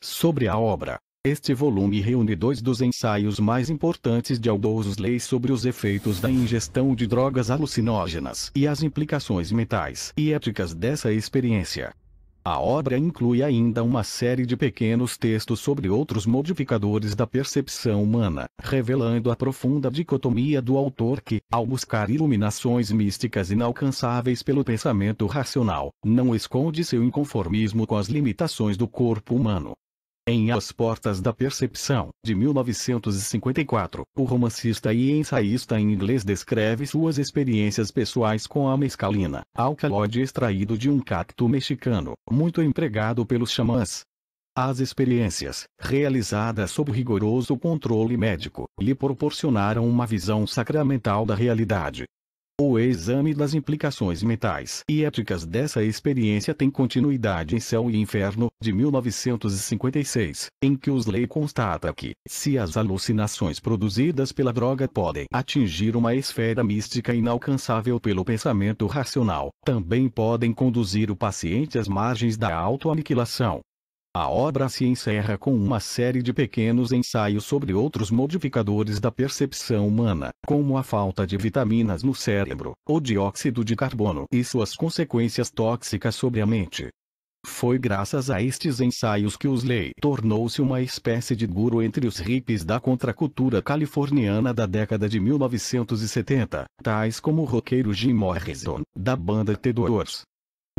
Sobre a obra. Este volume reúne dois dos ensaios mais importantes de Aldous Huxley sobre os efeitos da ingestão de drogas alucinógenas e as implicações mentais e éticas dessa experiência. A obra inclui ainda uma série de pequenos textos sobre outros modificadores da percepção humana, revelando a profunda dicotomia do autor que, ao buscar iluminações místicas inalcançáveis pelo pensamento racional, não esconde seu inconformismo com as limitações do corpo humano. Em As Portas da Percepção, de 1954, o romancista e ensaísta em inglês descreve suas experiências pessoais com a mescalina, alcaloide extraído de um cacto mexicano, muito empregado pelos xamãs. As experiências, realizadas sob rigoroso controle médico, lhe proporcionaram uma visão sacramental da realidade. O exame das implicações mentais e éticas dessa experiência tem continuidade em Céu e Inferno, de 1956, em que Huxley constata que, se as alucinações produzidas pela droga podem atingir uma esfera mística inalcançável pelo pensamento racional, também podem conduzir o paciente às margens da autoaniquilação. A obra se encerra com uma série de pequenos ensaios sobre outros modificadores da percepção humana, como a falta de vitaminas no cérebro, o dióxido de carbono e suas consequências tóxicas sobre a mente. Foi graças a estes ensaios que Huxley tornou-se uma espécie de guru entre os hippies da contracultura californiana da década de 1970, tais como o roqueiro Jim Morrison, da banda The Doors.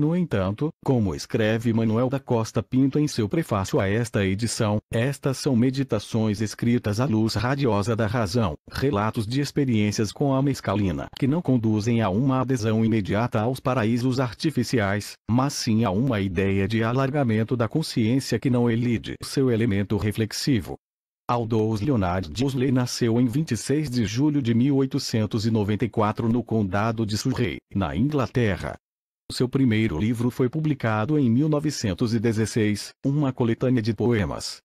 No entanto, como escreve Manuel da Costa Pinto em seu prefácio a esta edição, estas são meditações escritas à luz radiosa da razão, relatos de experiências com a mescalina que não conduzem a uma adesão imediata aos paraísos artificiais, mas sim a uma ideia de alargamento da consciência que não elide seu elemento reflexivo. Aldous Leonard Huxley nasceu em 26 de julho de 1894 no condado de Surrey, na Inglaterra. Seu primeiro livro foi publicado em 1916, uma coletânea de poemas.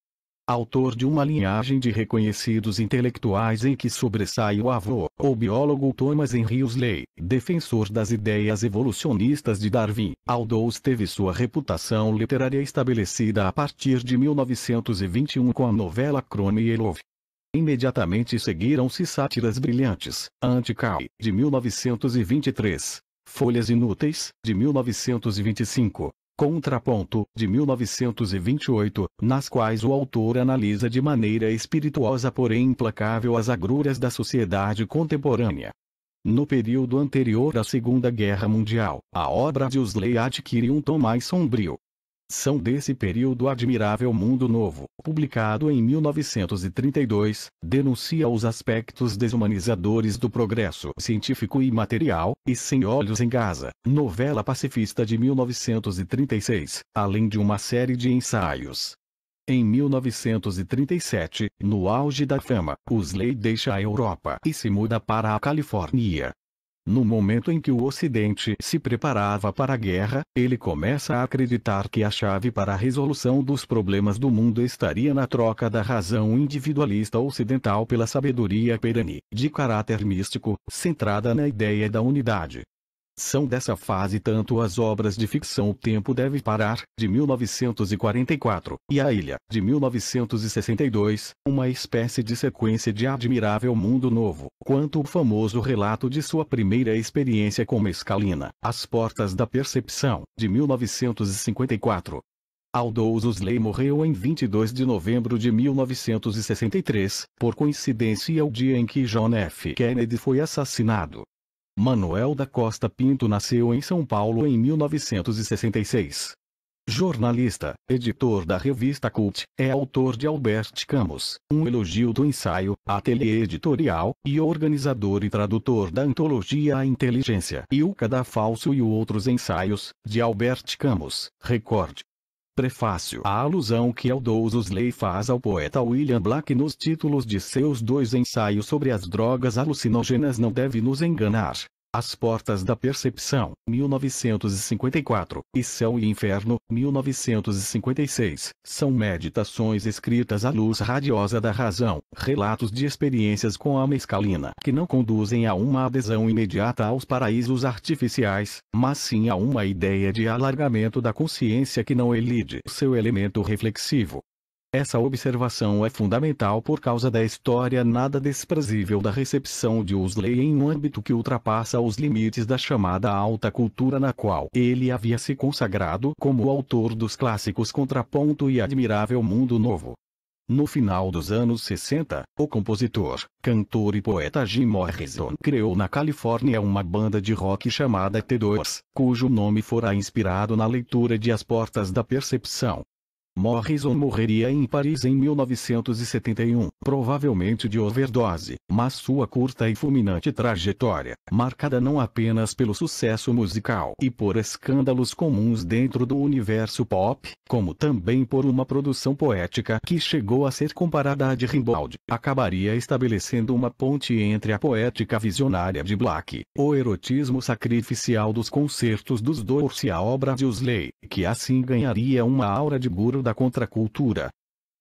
Autor de uma linhagem de reconhecidos intelectuais em que sobressai o avô, o biólogo Thomas Henry Huxley, defensor das ideias evolucionistas de Darwin, Aldous teve sua reputação literária estabelecida a partir de 1921 com a novela Crone e Love. Imediatamente seguiram-se Sátiras Brilhantes, Anti-Cai, de 1923. Folhas Inúteis, de 1925, Contraponto, de 1928, nas quais o autor analisa de maneira espirituosa porém implacável as agruras da sociedade contemporânea. No período anterior à Segunda Guerra Mundial, a obra de Huxley adquire um tom mais sombrio. São desse período Admirável Mundo Novo, publicado em 1932, denuncia os aspectos desumanizadores do progresso científico e material, e Sem Olhos em Gaza, novela pacifista de 1936, além de uma série de ensaios. Em 1937, no auge da fama, Huxley deixa a Europa e se muda para a Califórnia. No momento em que o Ocidente se preparava para a guerra, ele começa a acreditar que a chave para a resolução dos problemas do mundo estaria na troca da razão individualista ocidental pela sabedoria perene, de caráter místico, centrada na ideia da unidade. São dessa fase tanto as obras de ficção O Tempo Deve Parar, de 1944, e A Ilha, de 1962, uma espécie de sequência de Admirável Mundo Novo, quanto o famoso relato de sua primeira experiência com mescalina, As Portas da Percepção, de 1954. Aldous Huxley morreu em 22 de novembro de 1963, por coincidência o dia em que John F. Kennedy foi assassinado. Manuel da Costa Pinto nasceu em São Paulo em 1966. Jornalista, editor da revista Cult, é autor de Albert Camus, Um Elogio do Ensaio, Ateliê Editorial, e organizador e tradutor da antologia A Inteligência e o Cadafalso e Outros Ensaios, de Albert Camus, Record. Prefácio. A alusão que Aldous Huxley faz ao poeta William Blake nos títulos de seus dois ensaios sobre as drogas alucinógenas não deve nos enganar. As Portas da Percepção, 1954, e Céu e Inferno, 1956, são meditações escritas à luz radiosa da razão, relatos de experiências com a mescalina que não conduzem a uma adesão imediata aos paraísos artificiais, mas sim a uma ideia de alargamento da consciência que não elide seu elemento reflexivo. Essa observação é fundamental por causa da história nada desprezível da recepção de Huxley em um âmbito que ultrapassa os limites da chamada alta cultura na qual ele havia se consagrado como autor dos clássicos Contraponto e Admirável Mundo Novo. No final dos anos 60, o compositor, cantor e poeta Jim Morrison criou na Califórnia uma banda de rock chamada The Doors, cujo nome fora inspirado na leitura de As Portas da Percepção. Morrison morreria em Paris em 1971, provavelmente de overdose, mas sua curta e fulminante trajetória, marcada não apenas pelo sucesso musical e por escândalos comuns dentro do universo pop, como também por uma produção poética que chegou a ser comparada à de Rimbaud, acabaria estabelecendo uma ponte entre a poética visionária de Black, o erotismo sacrificial dos concertos dos Doors e a obra de Huxley, que assim ganharia uma aura de guru da contracultura.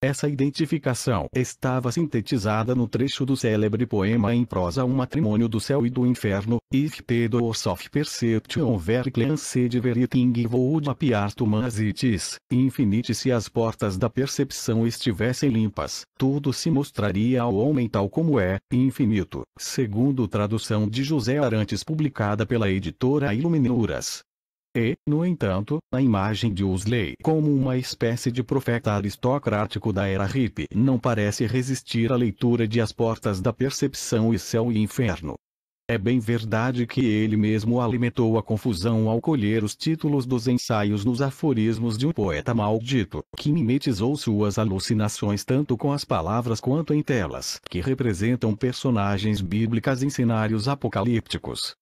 Essa identificação estava sintetizada no trecho do célebre poema em prosa Um Matrimônio do Céu e do Inferno, If the doors of perception were cleansed everything would appear to as it is, infinite. Se as portas da percepção estivessem limpas, tudo se mostraria ao homem tal como é, infinito, segundo tradução de José Arantes publicada pela editora Iluminuras. E, no entanto, a imagem de Huxley como uma espécie de profeta aristocrático da era hippie não parece resistir à leitura de As Portas da Percepção e Céu e Inferno. É bem verdade que ele mesmo alimentou a confusão ao colher os títulos dos ensaios nos aforismos de um poeta maldito, que mimetizou suas alucinações tanto com as palavras quanto em telas, que representam personagens bíblicas em cenários apocalípticos.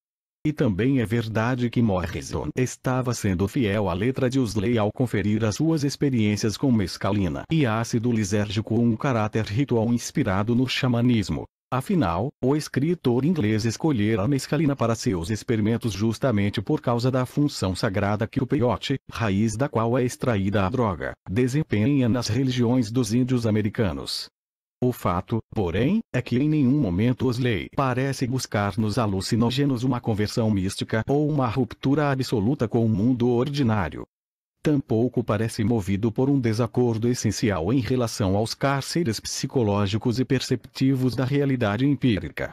E também é verdade que Morrison estava sendo fiel à letra de Huxley ao conferir às suas experiências com mescalina e ácido lisérgico um caráter ritual inspirado no xamanismo. Afinal, o escritor inglês escolhera a mescalina para seus experimentos justamente por causa da função sagrada que o peyote, raiz da qual é extraída a droga, desempenha nas religiões dos índios americanos. O fato, porém, é que em nenhum momento Huxley parece buscar nos alucinógenos uma conversão mística ou uma ruptura absoluta com o mundo ordinário. Tampouco parece movido por um desacordo essencial em relação aos cárceres psicológicos e perceptivos da realidade empírica.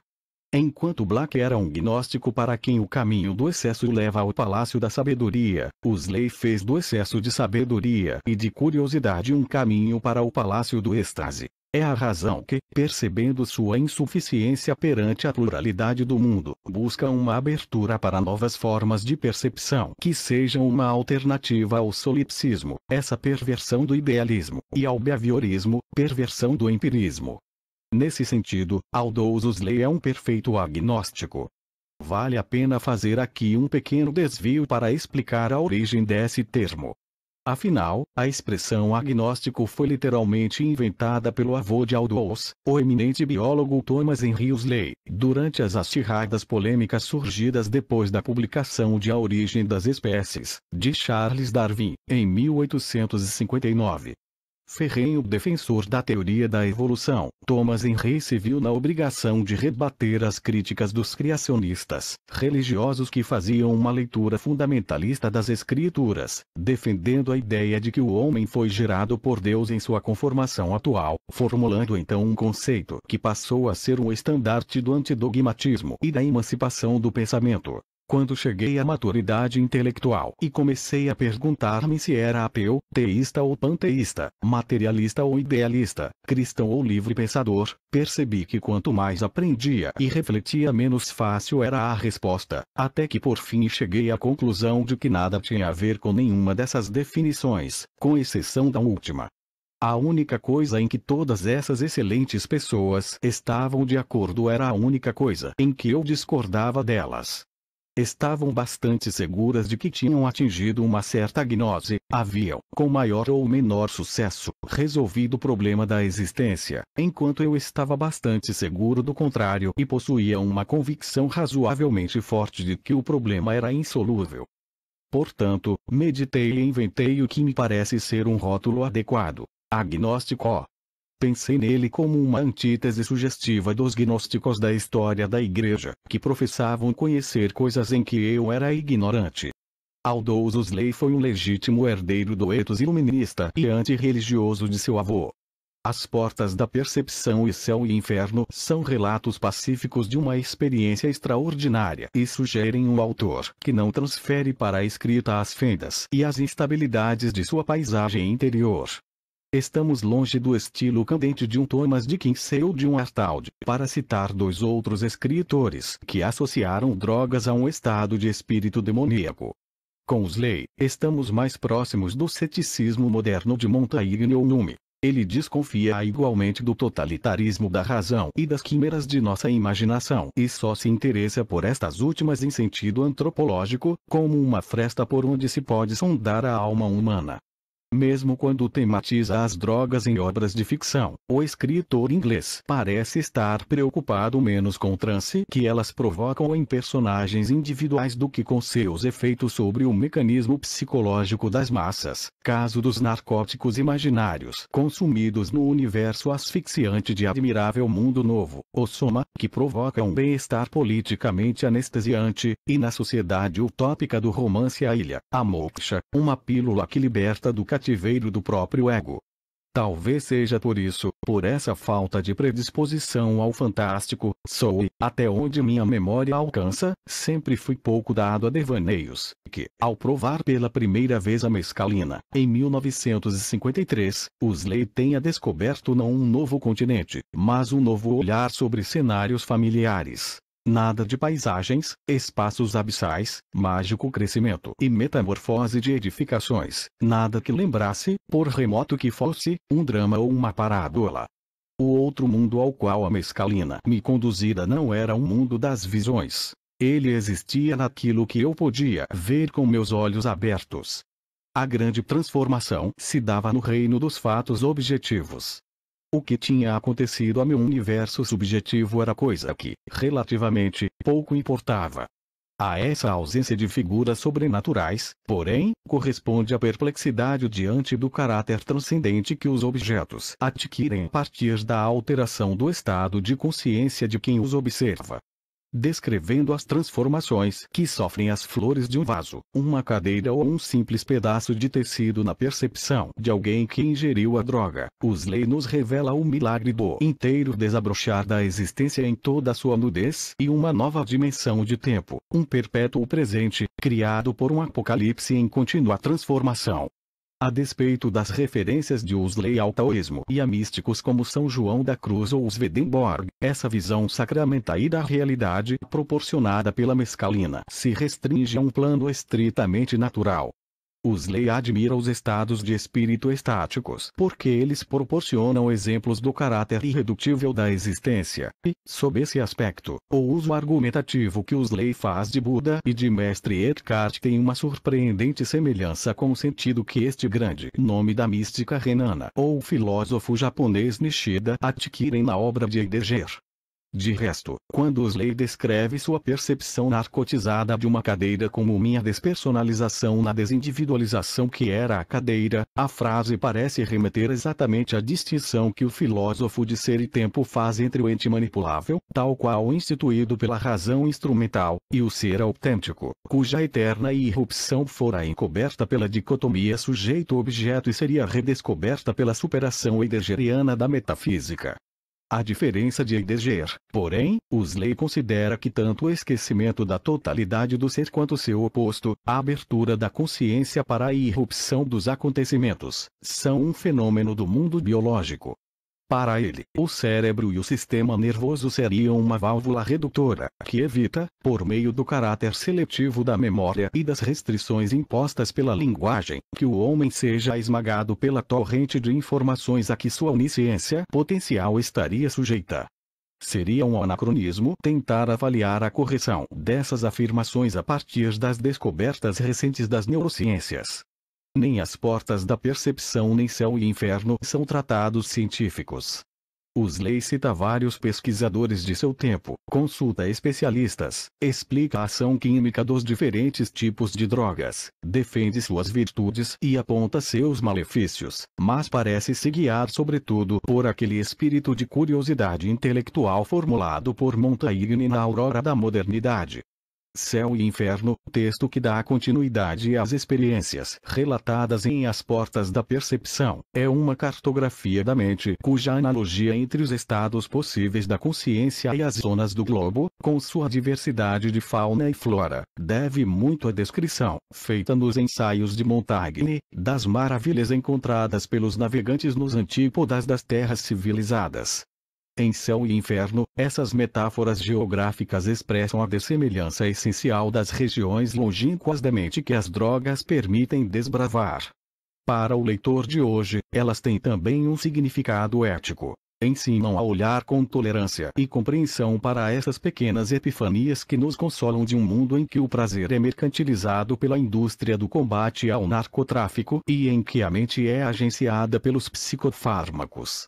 Enquanto Black era um gnóstico para quem o caminho do excesso leva ao palácio da sabedoria, Huxley fez do excesso de sabedoria e de curiosidade um caminho para o palácio do êxtase. É a razão que, percebendo sua insuficiência perante a pluralidade do mundo, busca uma abertura para novas formas de percepção que sejam uma alternativa ao solipsismo, essa perversão do idealismo, e ao behaviorismo, perversão do empirismo. Nesse sentido, Aldous Huxley é um perfeito agnóstico. Vale a pena fazer aqui um pequeno desvio para explicar a origem desse termo. Afinal, a expressão agnóstico foi literalmente inventada pelo avô de Aldous, o eminente biólogo Thomas Henry Huxley, durante as acirradas polêmicas surgidas depois da publicação de A Origem das Espécies, de Charles Darwin, em 1859. Ferrenho defensor da teoria da evolução, Thomas Henry se viu na obrigação de rebater as críticas dos criacionistas religiosos que faziam uma leitura fundamentalista das Escrituras, defendendo a ideia de que o homem foi gerado por Deus em sua conformação atual, formulando então um conceito que passou a ser um estandarte do antidogmatismo e da emancipação do pensamento. Quando cheguei à maturidade intelectual e comecei a perguntar-me se era ateu, teísta ou panteísta, materialista ou idealista, cristão ou livre-pensador, percebi que quanto mais aprendia e refletia menos fácil era a resposta, até que por fim cheguei à conclusão de que nada tinha a ver com nenhuma dessas definições, com exceção da última. A única coisa em que todas essas excelentes pessoas estavam de acordo era a única coisa em que eu discordava delas. Estavam bastante seguras de que tinham atingido uma certa gnose, haviam, com maior ou menor sucesso, resolvido o problema da existência, enquanto eu estava bastante seguro do contrário e possuía uma convicção razoavelmente forte de que o problema era insolúvel. Portanto, meditei e inventei o que me parece ser um rótulo adequado: agnóstico. Pensei nele como uma antítese sugestiva dos gnósticos da história da Igreja, que professavam conhecer coisas em que eu era ignorante. Aldous Huxley foi um legítimo herdeiro do ethos iluminista e antirreligioso de seu avô. As portas da percepção e céu e inferno são relatos pacíficos de uma experiência extraordinária e sugerem um autor que não transfere para a escrita as fendas e as instabilidades de sua paisagem interior. Estamos longe do estilo candente de um Thomas Dickinson ou de um Artaud, para citar dois outros escritores que associaram drogas a um estado de espírito demoníaco. Com Huxley, estamos mais próximos do ceticismo moderno de Montaigne ou Hume. Ele desconfia igualmente do totalitarismo da razão e das quimeras de nossa imaginação e só se interessa por estas últimas em sentido antropológico, como uma fresta por onde se pode sondar a alma humana. Mesmo quando tematiza as drogas em obras de ficção, o escritor inglês parece estar preocupado menos com o transe que elas provocam em personagens individuais do que com seus efeitos sobre o mecanismo psicológico das massas, caso dos narcóticos imaginários consumidos no universo asfixiante de Admirável Mundo Novo, o Soma, que provoca um bem-estar politicamente anestesiante, e na sociedade utópica do romance A Ilha, a Moksha, uma pílula que liberta do cativeiro do próprio ego. Talvez seja por essa falta de predisposição ao fantástico, até onde minha memória alcança, sempre fui pouco dado a devaneios, que, ao provar pela primeira vez a mescalina, em 1953, Huxley tenha descoberto não um novo continente, mas um novo olhar sobre cenários familiares. Nada de paisagens, espaços abissais, mágico crescimento e metamorfose de edificações, nada que lembrasse, por remoto que fosse, um drama ou uma parábola. O outro mundo ao qual a mescalina me conduzira não era um mundo das visões. Ele existia naquilo que eu podia ver com meus olhos abertos. A grande transformação se dava no reino dos fatos objetivos. O que tinha acontecido a meu universo subjetivo era coisa que, relativamente, pouco importava. A essa ausência de figuras sobrenaturais, porém, corresponde a perplexidade diante do caráter transcendente que os objetos adquirem a partir da alteração do estado de consciência de quem os observa. Descrevendo as transformações que sofrem as flores de um vaso, uma cadeira ou um simples pedaço de tecido na percepção de alguém que ingeriu a droga, Huxley nos revela o milagre do inteiro desabrochar da existência em toda a sua nudez e uma nova dimensão de tempo, um perpétuo presente, criado por um apocalipse em contínua transformação. A despeito das referências de Huxley ao taoísmo e a místicos como São João da Cruz ou Swedenborg, essa visão sacramental da realidade proporcionada pela mescalina se restringe a um plano estritamente natural. Huxley admira os estados de espírito estáticos porque eles proporcionam exemplos do caráter irredutível da existência, e, sob esse aspecto, o uso argumentativo que Huxley faz de Buda e de Mestre Eckhart tem uma surpreendente semelhança com o sentido que este grande nome da mística renana ou o filósofo japonês Nishida adquirem na obra de Heidegger. De resto, quando Huxley descreve sua percepção narcotizada de uma cadeira como minha despersonalização na desindividualização que era a cadeira, a frase parece remeter exatamente à distinção que o filósofo de ser e tempo faz entre o ente manipulável, tal qual instituído pela razão instrumental, e o ser autêntico, cuja eterna irrupção fora encoberta pela dicotomia sujeito-objeto e seria redescoberta pela superação heideggeriana da metafísica. A diferença de Heidegger, porém, Huxley considera que tanto o esquecimento da totalidade do ser quanto seu oposto, a abertura da consciência para a irrupção dos acontecimentos, são um fenômeno do mundo biológico. Para ele, o cérebro e o sistema nervoso seriam uma válvula redutora, que evita, por meio do caráter seletivo da memória e das restrições impostas pela linguagem, que o homem seja esmagado pela torrente de informações a que sua onisciência potencial estaria sujeita. Seria um anacronismo tentar avaliar a correção dessas afirmações a partir das descobertas recentes das neurociências. Nem as portas da percepção nem céu e inferno são tratados científicos. Huxley cita vários pesquisadores de seu tempo, consulta especialistas, explica a ação química dos diferentes tipos de drogas, defende suas virtudes e aponta seus malefícios, mas parece se guiar sobretudo por aquele espírito de curiosidade intelectual formulado por Montaigne na aurora da modernidade. Céu e Inferno, texto que dá continuidade às experiências relatadas em As Portas da Percepção, é uma cartografia da mente cuja analogia entre os estados possíveis da consciência e as zonas do globo, com sua diversidade de fauna e flora, deve muito à descrição, feita nos ensaios de Montaigne, das maravilhas encontradas pelos navegantes nos antípodas das terras civilizadas. Em Céu e Inferno, essas metáforas geográficas expressam a dessemelhança essencial das regiões longínquas da mente que as drogas permitem desbravar. Para o leitor de hoje, elas têm também um significado ético. Ensinam a olhar com tolerância e compreensão para essas pequenas epifanias que nos consolam de um mundo em que o prazer é mercantilizado pela indústria do combate ao narcotráfico e em que a mente é agenciada pelos psicofármacos.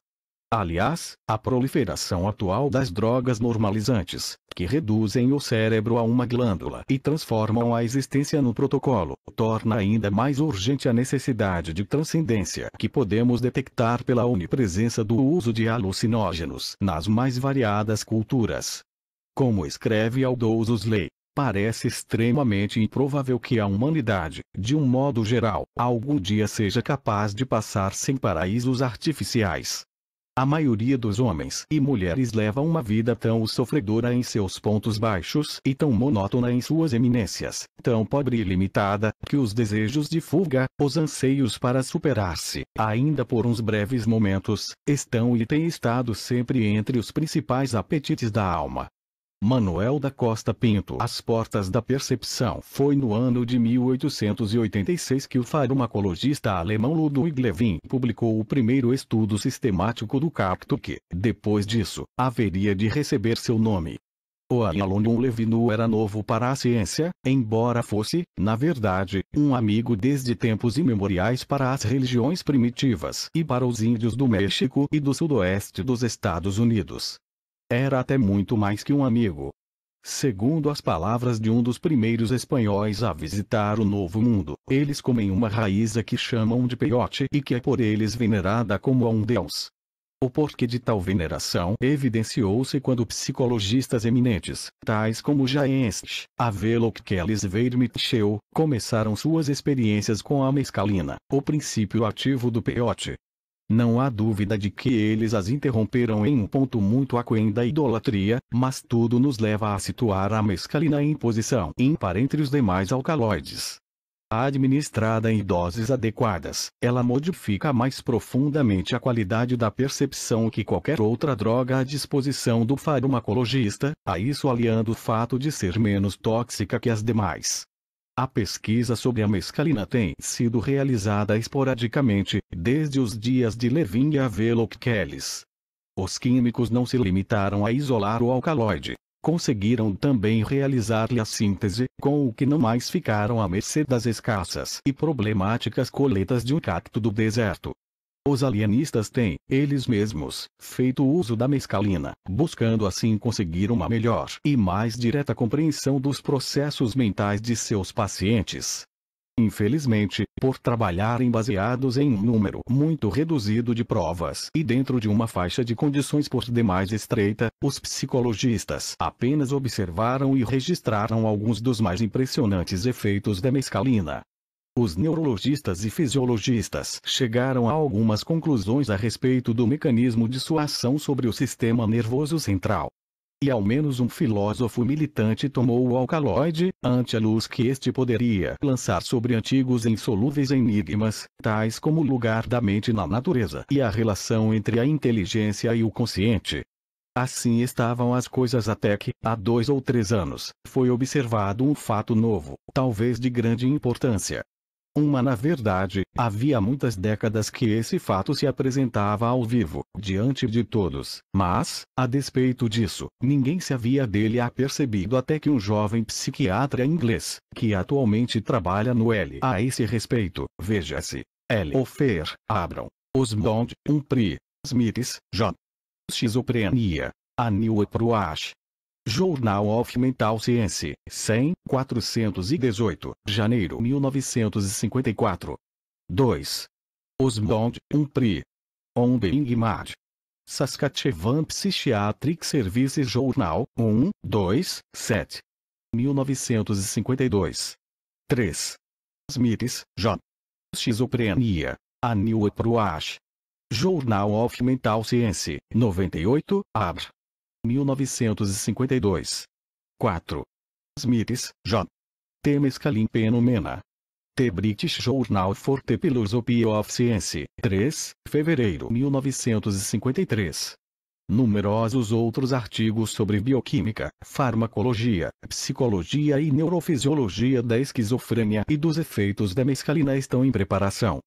Aliás, a proliferação atual das drogas normalizantes, que reduzem o cérebro a uma glândula e transformam a existência no protocolo, torna ainda mais urgente a necessidade de transcendência que podemos detectar pela onipresença do uso de alucinógenos nas mais variadas culturas. Como escreve Aldous Huxley, parece extremamente improvável que a humanidade, de um modo geral, algum dia seja capaz de passar sem paraísos artificiais. A maioria dos homens e mulheres leva uma vida tão sofredora em seus pontos baixos e tão monótona em suas eminências, tão pobre e limitada, que os desejos de fuga, os anseios para superar-se, ainda por uns breves momentos, estão e têm estado sempre entre os principais apetites da alma. Manuel da Costa Pinto. As Portas da Percepção. Foi no ano de 1886 que o farmacologista alemão Ludwig Levin publicou o primeiro estudo sistemático do cacto que, depois disso, haveria de receber seu nome. O aluno Levin era novo para a ciência, embora fosse, na verdade, um amigo desde tempos imemoriais para as religiões primitivas e para os índios do México e do sudoeste dos Estados Unidos. Era até muito mais que um amigo. Segundo as palavras de um dos primeiros espanhóis a visitar o Novo Mundo, eles comem uma raiz que chamam de peyote e que é por eles venerada como a um deus. O porquê de tal veneração evidenciou-se quando psicologistas eminentes, tais como James Havelock Ellis e Weir-Mitchell, começaram suas experiências com a mescalina, o princípio ativo do peyote. Não há dúvida de que eles as interromperam em um ponto muito aquém da idolatria, mas tudo nos leva a situar a mescalina em posição ímpar entre os demais alcaloides. Administrada em doses adequadas, ela modifica mais profundamente a qualidade da percepção que qualquer outra droga à disposição do farmacologista, a isso aliando o fato de ser menos tóxica que as demais. A pesquisa sobre a mescalina tem sido realizada esporadicamente, desde os dias de Levin e Havelock Ellis. Os químicos não se limitaram a isolar o alcaloide. Conseguiram também realizar-lhe a síntese, com o que não mais ficaram à mercê das escassas e problemáticas coletas de um cacto do deserto. Os alienistas têm, eles mesmos, feito uso da mescalina, buscando assim conseguir uma melhor e mais direta compreensão dos processos mentais de seus pacientes. Infelizmente, por trabalharem baseados em um número muito reduzido de provas e dentro de uma faixa de condições por demais estreita, os psicologistas apenas observaram e registraram alguns dos mais impressionantes efeitos da mescalina. Os neurologistas e fisiologistas chegaram a algumas conclusões a respeito do mecanismo de sua ação sobre o sistema nervoso central. E ao menos um filósofo militante tomou o alcaloide, ante a luz que este poderia lançar sobre antigos e insolúveis enigmas, tais como o lugar da mente na natureza e a relação entre a inteligência e o consciente. Assim estavam as coisas até que, há 2 ou 3 anos, foi observado um fato novo, talvez de grande importância. Na verdade, havia muitas décadas que esse fato se apresentava ao vivo, diante de todos, mas, a despeito disso, ninguém se havia dele apercebido até que um jovem psiquiatra inglês, que atualmente trabalha no L. a esse respeito, veja-se, L. Ofer, Abram, Osmond, Pri, Smiths, J. Schizofrenia, a New Approach. Journal of Mental Science, 100, 418, janeiro 1954. 2. Osmond, Pri. On Being Mad. Saskatchewan Psychiatric Services Journal, 1, 2, 7. 1952. 3. Smiths, J. Esquizofrenia. A New Approach. Journal of Mental Science, 98, Abr. 1952. 4. Smiths, J. The Mescaline Phenomena. The British Journal for the Philosophy of Science, 3, fevereiro 1953. Numerosos outros artigos sobre bioquímica, farmacologia, psicologia e neurofisiologia da esquizofrênia e dos efeitos da mescalina estão em preparação.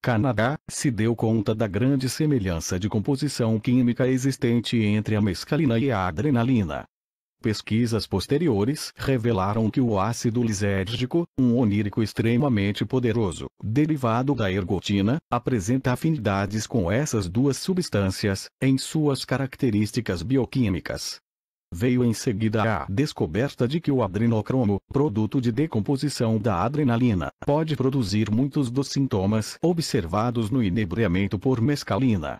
Canadá se deu conta da grande semelhança de composição química existente entre a mescalina e a adrenalina. Pesquisas posteriores revelaram que o ácido lisérgico, um onírico extremamente poderoso, derivado da ergotina, apresenta afinidades com essas duas substâncias, em suas características bioquímicas. Veio em seguida a descoberta de que o adrenocromo, produto de decomposição da adrenalina, pode produzir muitos dos sintomas observados no inebriamento por mescalina.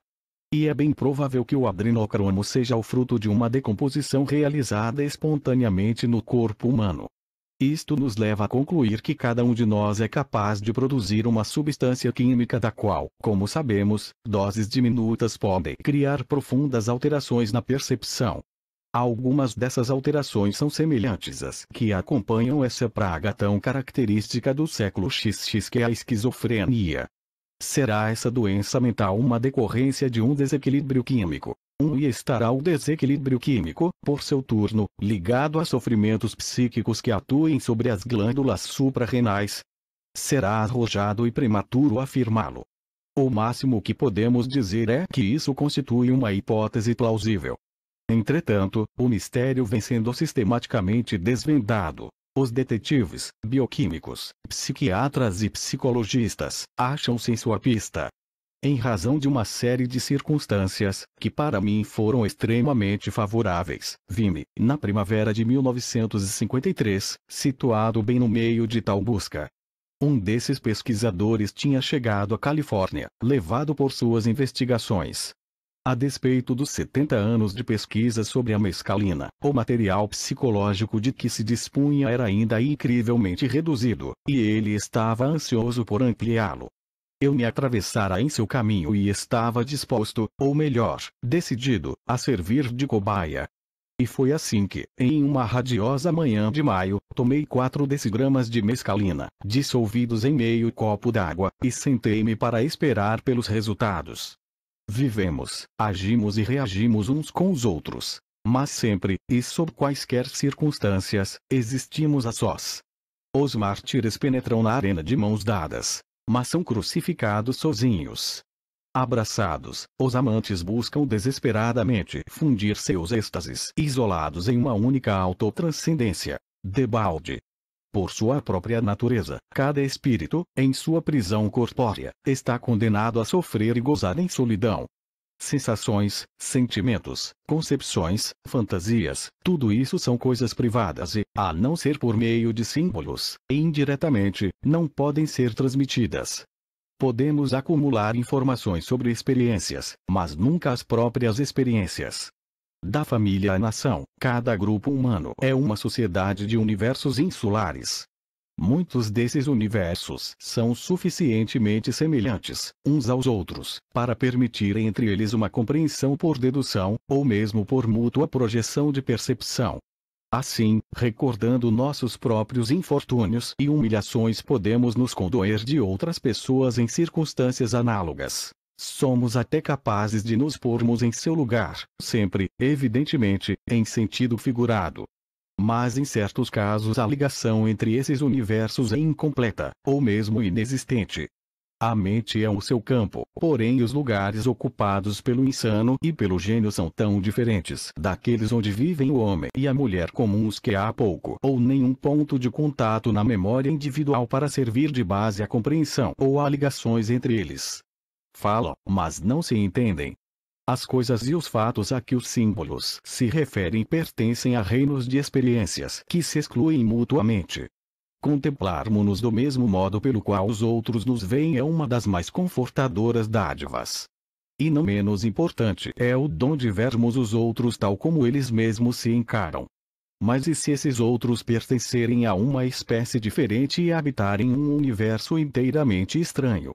E é bem provável que o adrenocromo seja o fruto de uma decomposição realizada espontaneamente no corpo humano. Isto nos leva a concluir que cada um de nós é capaz de produzir uma substância química da qual, como sabemos, doses diminutas podem criar profundas alterações na percepção. Algumas dessas alterações são semelhantes às que acompanham essa praga tão característica do século XX que é a esquizofrenia. Será essa doença mental uma decorrência de um desequilíbrio químico? E estará o desequilíbrio químico, por seu turno, ligado a sofrimentos psíquicos que atuem sobre as glândulas suprarrenais? Será arrojado e prematuro afirmá-lo. O máximo que podemos dizer é que isso constitui uma hipótese plausível. Entretanto, o mistério vem sendo sistematicamente desvendado. Os detetives, bioquímicos, psiquiatras e psicologistas, acham-se em sua pista. Em razão de uma série de circunstâncias, que para mim foram extremamente favoráveis, vi-me, na primavera de 1953, situado bem no meio de tal busca. Um desses pesquisadores tinha chegado à Califórnia, levado por suas investigações. A despeito dos 70 anos de pesquisa sobre a mescalina, o material psicológico de que se dispunha era ainda incrivelmente reduzido, e ele estava ansioso por ampliá-lo. Eu me atravessara em seu caminho e estava disposto, ou melhor, decidido, a servir de cobaia. E foi assim que, em uma radiosa manhã de maio, tomei 4 decigramas de mescalina, dissolvidos em meio copo d'água, e sentei-me para esperar pelos resultados. Vivemos, agimos e reagimos uns com os outros. Mas sempre, e sob quaisquer circunstâncias, existimos a sós. Os mártires penetram na arena de mãos dadas, mas são crucificados sozinhos. Abraçados, os amantes buscam desesperadamente fundir seus êxtases isolados em uma única autotranscendência. Debalde. Por sua própria natureza, cada espírito, em sua prisão corpórea, está condenado a sofrer e gozar em solidão. Sensações, sentimentos, concepções, fantasias, tudo isso são coisas privadas e, a não ser por meio de símbolos, e indiretamente, não podem ser transmitidas. Podemos acumular informações sobre experiências, mas nunca as próprias experiências. Da família à nação, cada grupo humano é uma sociedade de universos insulares. Muitos desses universos são suficientemente semelhantes, uns aos outros, para permitir entre eles uma compreensão por dedução, ou mesmo por mútua projeção de percepção. Assim, recordando nossos próprios infortúnios e humilhações, podemos nos condoer de outras pessoas em circunstâncias análogas. Somos até capazes de nos pormos em seu lugar, sempre, evidentemente, em sentido figurado. Mas em certos casos a ligação entre esses universos é incompleta, ou mesmo inexistente. A mente é o seu campo, porém os lugares ocupados pelo insano e pelo gênio são tão diferentes daqueles onde vivem o homem e a mulher comuns que há pouco ou nenhum ponto de contato na memória individual para servir de base à compreensão ou a ligações entre eles. Falam, mas não se entendem. As coisas e os fatos a que os símbolos se referem pertencem a reinos de experiências que se excluem mutuamente. Contemplarmos-nos do mesmo modo pelo qual os outros nos veem é uma das mais confortadoras dádivas. E não menos importante é o dom de vermos os outros tal como eles mesmos se encaram. Mas e se esses outros pertencerem a uma espécie diferente e habitarem um universo inteiramente estranho?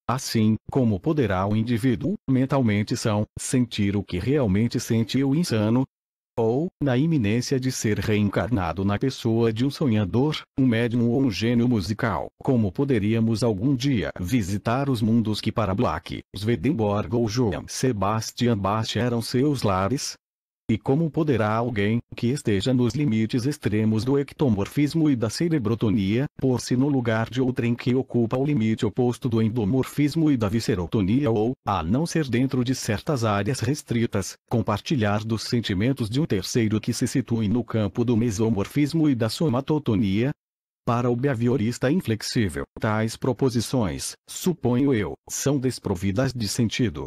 Assim, como poderá o indivíduo, mentalmente são, sentir o que realmente sente o insano? Ou, na iminência de ser reencarnado na pessoa de um sonhador, um médium ou um gênio musical, como poderíamos algum dia visitar os mundos que para Black, Swedenborg ou Johann Sebastian Bach eram seus lares? E como poderá alguém, que esteja nos limites extremos do ectomorfismo e da cerebrotonia, pôr-se no lugar de outrem que ocupa o limite oposto do endomorfismo e da viscerotonia ou, a não ser dentro de certas áreas restritas, compartilhar dos sentimentos de um terceiro que se situe no campo do mesomorfismo e da somatotonia? Para o behaviorista inflexível, tais proposições, suponho eu, são desprovidas de sentido.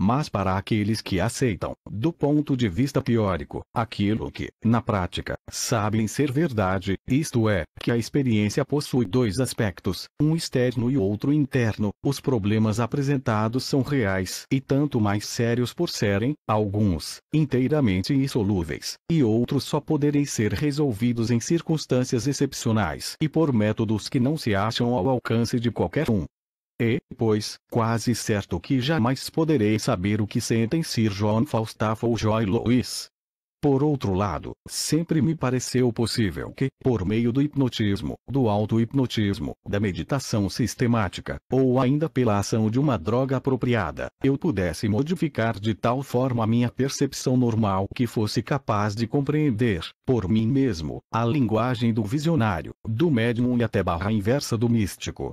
Mas para aqueles que aceitam, do ponto de vista teórico, aquilo que, na prática, sabem ser verdade, isto é, que a experiência possui dois aspectos, um externo e outro interno, os problemas apresentados são reais e tanto mais sérios por serem, alguns, inteiramente insolúveis, e outros só poderem ser resolvidos em circunstâncias excepcionais e por métodos que não se acham ao alcance de qualquer um. E, pois, quase certo que jamais poderei saber o que sentem Sir John Falstaff ou Joy Louis. Por outro lado, sempre me pareceu possível que, por meio do hipnotismo, do auto-hipnotismo, da meditação sistemática, ou ainda pela ação de uma droga apropriada, eu pudesse modificar de tal forma a minha percepção normal que fosse capaz de compreender, por mim mesmo, a linguagem do visionário, do médium e até barra inversa do místico.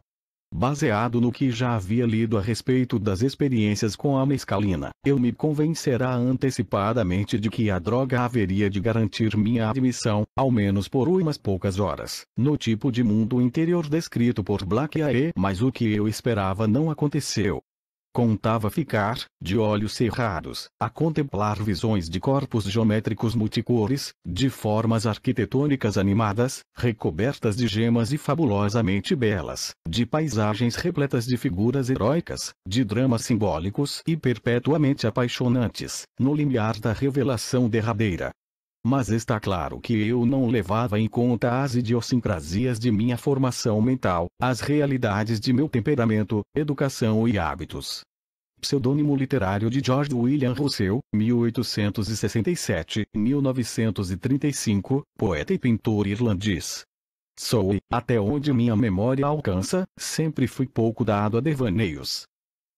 Baseado no que já havia lido a respeito das experiências com a mescalina, eu me convencerá antecipadamente de que a droga haveria de garantir minha admissão, ao menos por umas poucas horas, no tipo de mundo interior descrito por Black A.E. Mas o que eu esperava não aconteceu. Contava ficar, de olhos cerrados, a contemplar visões de corpos geométricos multicores, de formas arquitetônicas animadas, recobertas de gemas e fabulosamente belas, de paisagens repletas de figuras heróicas, de dramas simbólicos e perpetuamente apaixonantes, no limiar da revelação derradeira. Mas está claro que eu não levava em conta as idiosincrasias de minha formação mental, as realidades de meu temperamento, educação e hábitos. Pseudônimo literário de George William Russell, 1867-1935, poeta e pintor irlandês. Sou, até onde minha memória alcança, sempre fui pouco dado a devaneios.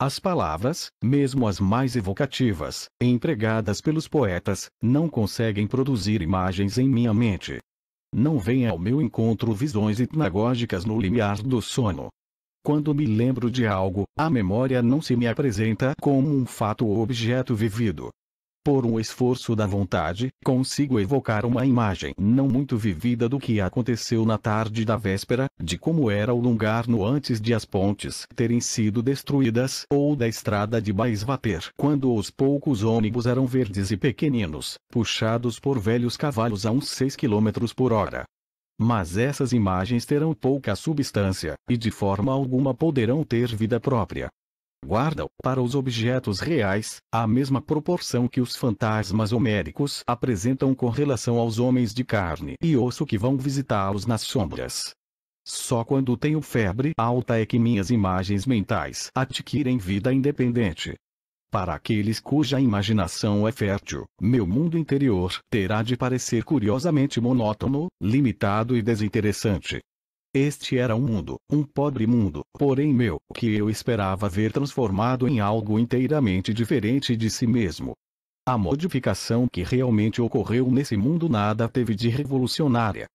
As palavras, mesmo as mais evocativas, empregadas pelos poetas, não conseguem produzir imagens em minha mente. Não vêm ao meu encontro visões hipnagógicas no limiar do sono. Quando me lembro de algo, a memória não se me apresenta como um fato ou objeto vivido. Por um esforço da vontade, consigo evocar uma imagem não muito vivida do que aconteceu na tarde da véspera, de como era o lugar no antes de as pontes terem sido destruídas, ou da estrada de Baisvater, quando os poucos ônibus eram verdes e pequeninos, puxados por velhos cavalos a uns 6 km por hora. Mas essas imagens terão pouca substância, e de forma alguma poderão ter vida própria. Guardam, para os objetos reais, a mesma proporção que os fantasmas homéricos apresentam com relação aos homens de carne e osso que vão visitá-los nas sombras. Só quando tenho febre alta é que minhas imagens mentais adquirem vida independente. Para aqueles cuja imaginação é fértil, meu mundo interior terá de parecer curiosamente monótono, limitado e desinteressante. Este era um pobre mundo, porém meu, que eu esperava ver transformado em algo inteiramente diferente de si mesmo. A modificação que realmente ocorreu nesse mundo nada teve de revolucionária.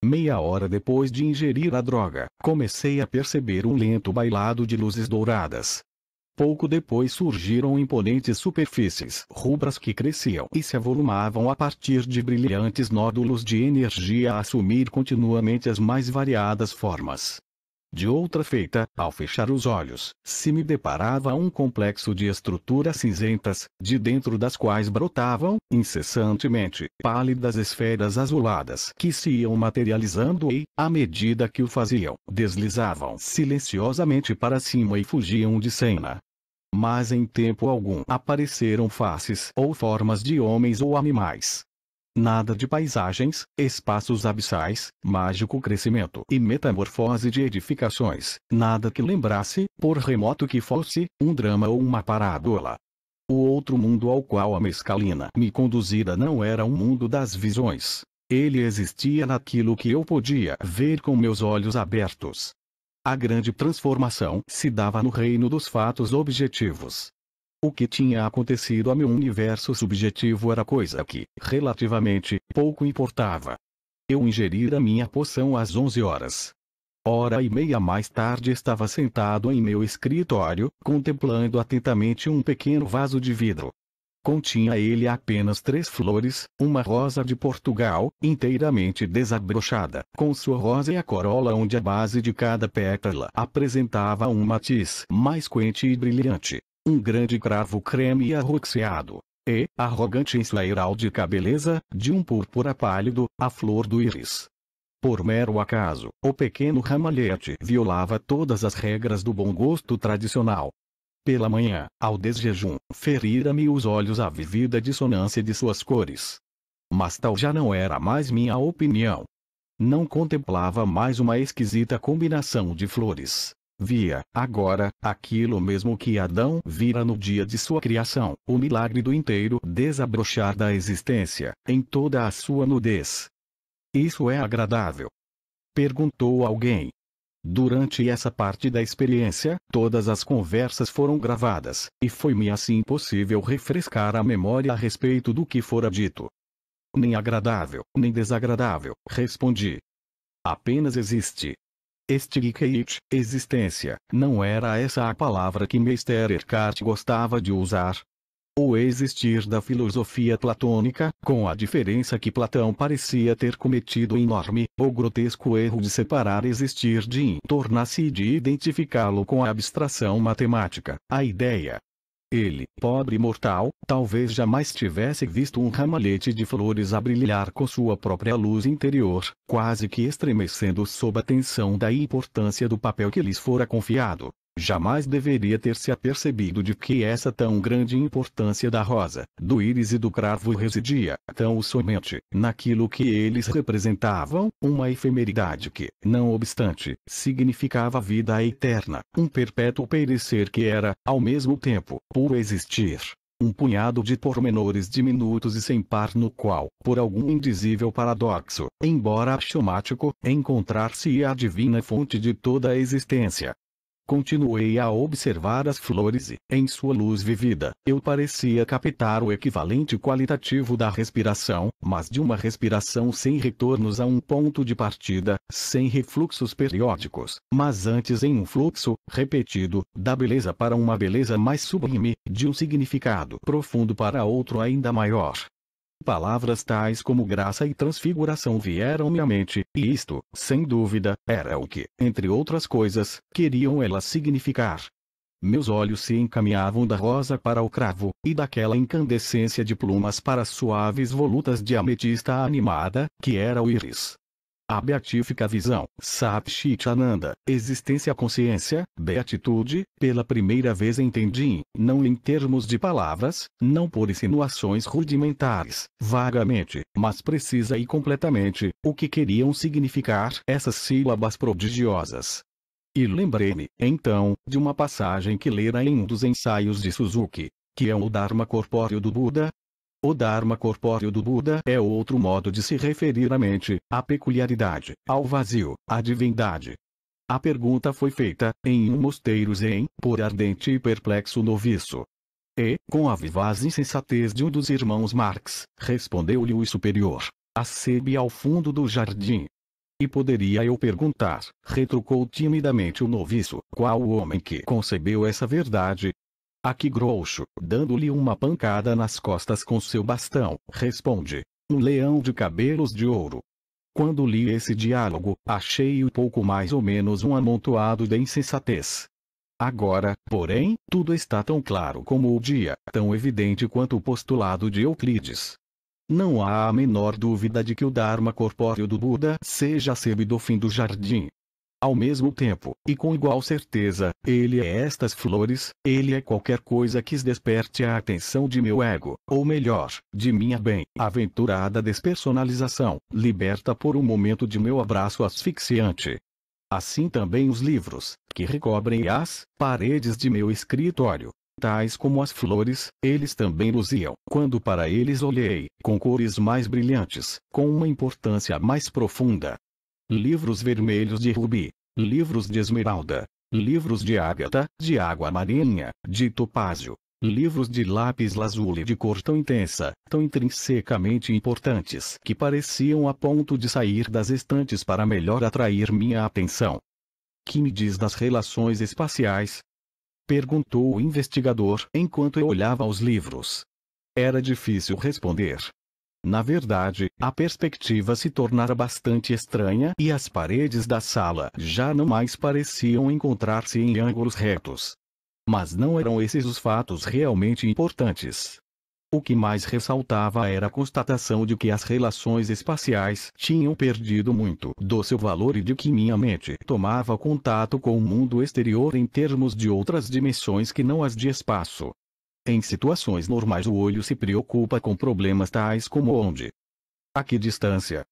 Meia hora depois de ingerir a droga, comecei a perceber um lento bailado de luzes douradas. Pouco depois surgiram imponentes superfícies rubras que cresciam e se avolumavam a partir de brilhantes nódulos de energia a assumir continuamente as mais variadas formas. De outra feita, ao fechar os olhos, se me deparava um complexo de estruturas cinzentas, de dentro das quais brotavam, incessantemente, pálidas esferas azuladas que se iam materializando e, à medida que o faziam, deslizavam silenciosamente para cima e fugiam de cena. Mas em tempo algum apareceram faces ou formas de homens ou animais. Nada de paisagens, espaços abissais, mágico crescimento e metamorfose de edificações, nada que lembrasse, por remoto que fosse, um drama ou uma parábola. O outro mundo ao qual a mescalina me conduzira não era um mundo das visões. Ele existia naquilo que eu podia ver com meus olhos abertos. A grande transformação se dava no reino dos fatos objetivos. O que tinha acontecido a meu universo subjetivo era coisa que, relativamente, pouco importava. Eu ingerira minha poção às 11 horas. Hora e meia mais tarde estava sentado em meu escritório, contemplando atentamente um pequeno vaso de vidro. Continha ele apenas 3 flores, uma rosa de Portugal, inteiramente desabrochada, com sua rosa e a corola onde a base de cada pétala apresentava um matiz mais quente e brilhante, um grande cravo creme e arroxeado, e, arrogante em sua heráldica beleza, de um púrpura pálido, a flor do íris. Por mero acaso, o pequeno ramalhete violava todas as regras do bom gosto tradicional. Pela manhã, ao desjejum, ferira-me os olhos a vivida dissonância de suas cores. Mas tal já não era mais minha opinião. Não contemplava mais uma esquisita combinação de flores. Via, agora, aquilo mesmo que Adão vira no dia de sua criação, o milagre do inteiro desabrochar da existência, em toda a sua nudez. Isso é agradável? Perguntou alguém. Durante essa parte da experiência, todas as conversas foram gravadas, e foi-me assim possível refrescar a memória a respeito do que fora dito. Nem agradável, nem desagradável, respondi. Apenas existe. Extigkeit, existência, não era essa a palavra que Meister Eckhart gostava de usar. O existir da filosofia platônica, com a diferença que Platão parecia ter cometido o enorme, ou grotesco erro de separar existir de tornar-se e de identificá-lo com a abstração matemática, a ideia. Ele, pobre mortal, talvez jamais tivesse visto um ramalhete de flores a brilhar com sua própria luz interior, quase que estremecendo sob a tensão da importância do papel que lhes fora confiado. Jamais deveria ter se apercebido de que essa tão grande importância da rosa, do íris e do cravo residia, tão somente, naquilo que eles representavam, uma efemeridade que, não obstante, significava vida eterna, um perpétuo perecer que era, ao mesmo tempo, puro existir. Um punhado de pormenores diminutos e sem par no qual, por algum indizível paradoxo, embora axiomático, encontrar-se a divina fonte de toda a existência. Continuei a observar as flores e, em sua luz vivida, eu parecia captar o equivalente qualitativo da respiração, mas de uma respiração sem retornos a um ponto de partida, sem refluxos periódicos, mas antes em um fluxo, repetido, da beleza para uma beleza mais sublime, de um significado profundo para outro ainda maior. Palavras tais como graça e transfiguração vieram-me à mente, e isto, sem dúvida, era o que, entre outras coisas, queriam elas significar. Meus olhos se encaminhavam da rosa para o cravo, e daquela incandescência de plumas para as suaves volutas de ametista animada, que era o íris. A beatífica visão, Satchitananda, existência-consciência, beatitude, pela primeira vez entendi, não em termos de palavras, não por insinuações rudimentares, vagamente, mas precisa e completamente, o que queriam significar essas sílabas prodigiosas. E lembrei-me, então, de uma passagem que lera em um dos ensaios de Suzuki, que é o Dharma corpóreo do Buda. O Dharma corpóreo do Buda é outro modo de se referir à mente, à peculiaridade, ao vazio, à divindade. A pergunta foi feita, em um mosteiro zen, por ardente e perplexo noviço. E, com a vivaz insensatez de um dos irmãos Marx, respondeu-lhe o superior, acebe ao fundo do jardim. E poderia eu perguntar, retrucou timidamente o noviço, qual o homem que concebeu essa verdade? Aqui Groucho, dando-lhe uma pancada nas costas com seu bastão, responde, um leão de cabelos de ouro. Quando li esse diálogo, achei-o pouco mais ou menos um amontoado de insensatez. Agora, porém, tudo está tão claro como o dia, tão evidente quanto o postulado de Euclides. Não há a menor dúvida de que o Dharma corpóreo do Buda seja a sebe do fim do jardim. Ao mesmo tempo, e com igual certeza, ele é estas flores, ele é qualquer coisa que desperte a atenção de meu ego, ou melhor, de minha bem-aventurada despersonalização, liberta por um momento de meu abraço asfixiante. Assim também os livros, que recobrem as paredes de meu escritório. Tais como as flores, eles também luziam, quando para eles olhei, com cores mais brilhantes, com uma importância mais profunda. Livros vermelhos de rubi, livros de esmeralda, livros de ágata, de água marinha, de topázio, livros de lápis lazuli de cor tão intensa, tão intrinsecamente importantes, que pareciam a ponto de sair das estantes para melhor atrair minha atenção. Que me diz das relações espaciais? Perguntou o investigador enquanto eu olhava os livros. Era difícil responder. Na verdade, a perspectiva se tornara bastante estranha e as paredes da sala já não mais pareciam encontrar-se em ângulos retos. Mas não eram esses os fatos realmente importantes. O que mais ressaltava era a constatação de que as relações espaciais tinham perdido muito do seu valor e de que minha mente tomava contato com o mundo exterior em termos de outras dimensões que não as de espaço. Em situações normais o olho se preocupa com problemas tais como onde, a que distância,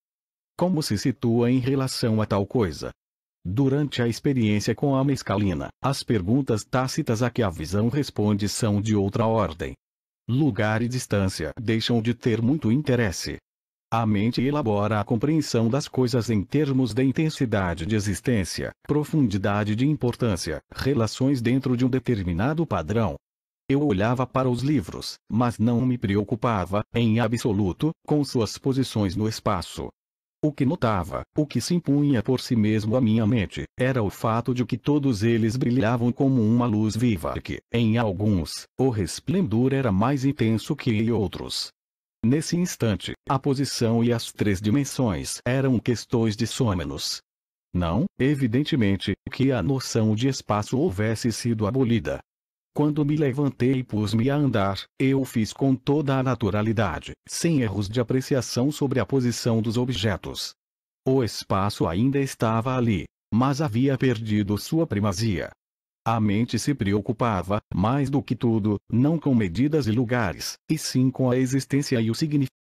como se situa em relação a tal coisa. Durante a experiência com a mescalina, as perguntas tácitas a que a visão responde são de outra ordem. Lugar e distância deixam de ter muito interesse. A mente elabora a compreensão das coisas em termos de intensidade de existência, profundidade de importância, relações dentro de um determinado padrão. Eu olhava para os livros, mas não me preocupava, em absoluto, com suas posições no espaço. O que notava, o que se impunha por si mesmo à minha mente, era o fato de que todos eles brilhavam como uma luz viva e que, em alguns, o resplendor era mais intenso que em outros. Nesse instante, a posição e as três dimensões eram questões de sômenos. Não, evidentemente, que a noção de espaço houvesse sido abolida. Quando me levantei e pus-me a andar, eu o fiz com toda a naturalidade, sem erros de apreciação sobre a posição dos objetos. O espaço ainda estava ali, mas havia perdido sua primazia. A mente se preocupava, mais do que tudo, não com medidas e lugares, e sim com a existência e o significado